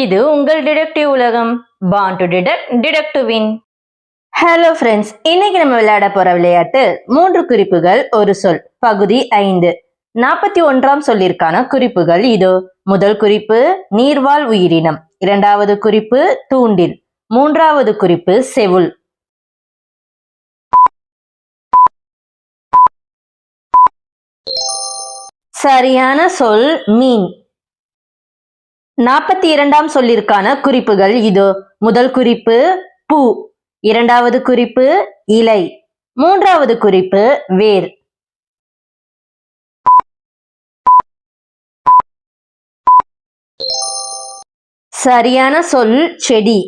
இது உங்கள் டிடெக்டிவ் உலகம். Born to detect, detect to win. Hello friends, இன்னைக்கு நம்ம விளையாட போற விளையாட்டு 3 குறிப்புகள் ஒரு சொல் பகுதி 5. 41ஆம் சொல்லிற்கான குறிப்புகள் இதோ. முதல் குறிப்பு நீர்வாழ் உயிரினம், இரண்டாவது குறிப்பு தூண்டில், மூன்றாவது குறிப்பு செவுள். சரியான சொல் மீன். 42ஆம் சொல்லிற்கான குறிப்புகள் இதோ. முதல் குறிப்பு பூ, இரண்டாவது குறிப்பு இலை, மூன்றாவது குறிப்பு வேர். சரியான சொல் செடி.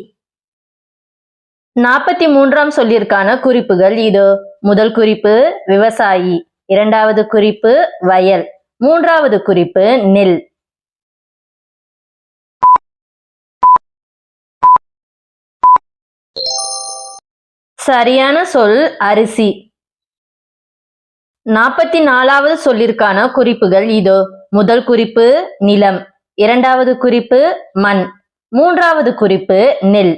43ஆம் சொல்லிற்கான குறிப்புகள் இதோ. முதல் குறிப்பு விவசாயி, இரண்டாவது குறிப்பு வயல், மூன்றாவது குறிப்பு நெல். சரியான சொல் அரிசி. 44வது சொல்லிற்கான குறிப்புகள் இதோ. முதல் குறிப்பு நிலம், இரண்டாவது குறிப்பு மண், மூன்றாவது குறிப்பு நெல்.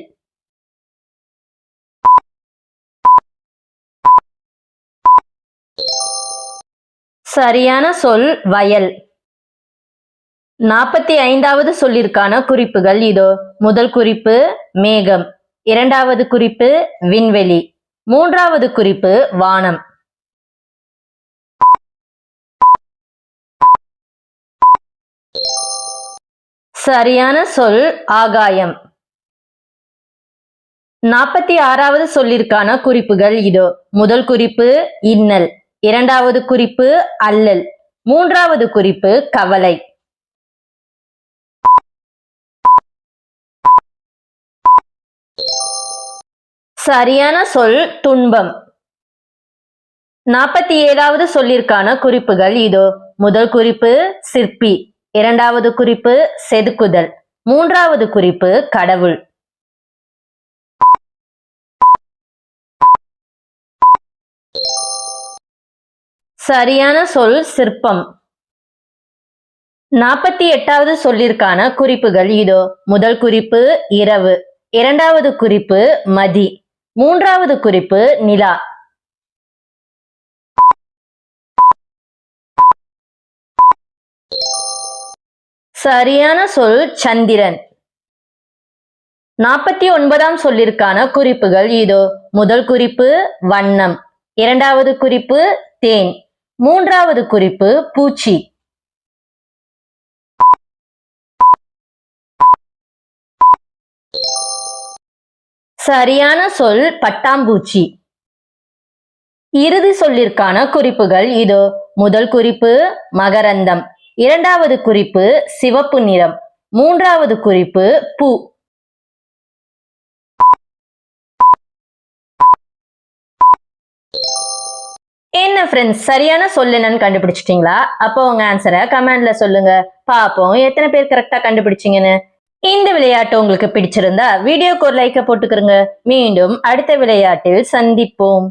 சரியான சொல் வயல். 45வது சொல்லிற்கான குறிப்புகள் இதோ. முதல் குறிப்பு மேகம், இரண்டாவது குறிப்பு விண்வெளி, மூன்றாவது குறிப்பு வானம். சரியான சொல் ஆகாயம். 46வது சொல்லிற்கான குறிப்புகள் இதோ. முதல் குறிப்பு இன்னல், இரண்டாவது குறிப்பு அல்லல், மூன்றாவது குறிப்பு கவலை. சரியான சொல் துன்பம். 47வது சொல்லிற்கான குறிப்புகள் இதோ. முதல் குறிப்பு சிற்பி, இரண்டாவது குறிப்பு செதுக்குதல், மூன்றாவது குறிப்பு கடவுள். சரியான சொல் சிற்பம். 48வது சொல்லிற்கான குறிப்புகள் இதோ. முதல் குறிப்பு இரவு, இரண்டாவது குறிப்பு மதி, மூன்றாவது குறிப்பு நிலா. சரியான சொல் சந்திரன். 49ஆம் சொல்லிற்கான குறிப்புகள் இதோ. முதல் குறிப்பு வண்ணம், இரண்டாவது குறிப்பு தேன், மூன்றாவது குறிப்பு பூச்சி. சரியான சொல் பட்டாம்பூச்சி. இறுதி சொல்லிற்கான குறிப்புகள் இதோ. முதல் குறிப்பு மகரந்தம், இரண்டாவது குறிப்பு சிவப்பு நிறம், மூன்றாவது குறிப்பு பூ. என்ன ஃப்ரெண்ட்ஸ், சரியான சொல் என்னன்னு கண்டுபிடிச்சிட்டீங்களா? அப்போ உங்க ஆன்சரை கமெண்ட்ல சொல்லுங்க. பாப்போம் எத்தனை பேர் கரெக்டா கண்டுபிடிச்சீங்கன்னு. இந்த விளையாட்டு உங்களுக்கு பிடிச்சிருந்தா வீடியோக்கு ஒரு லைக்க போட்டுக்கிறங்க. மீண்டும் அடுத்த விளையாட்டில் சந்திப்போம்.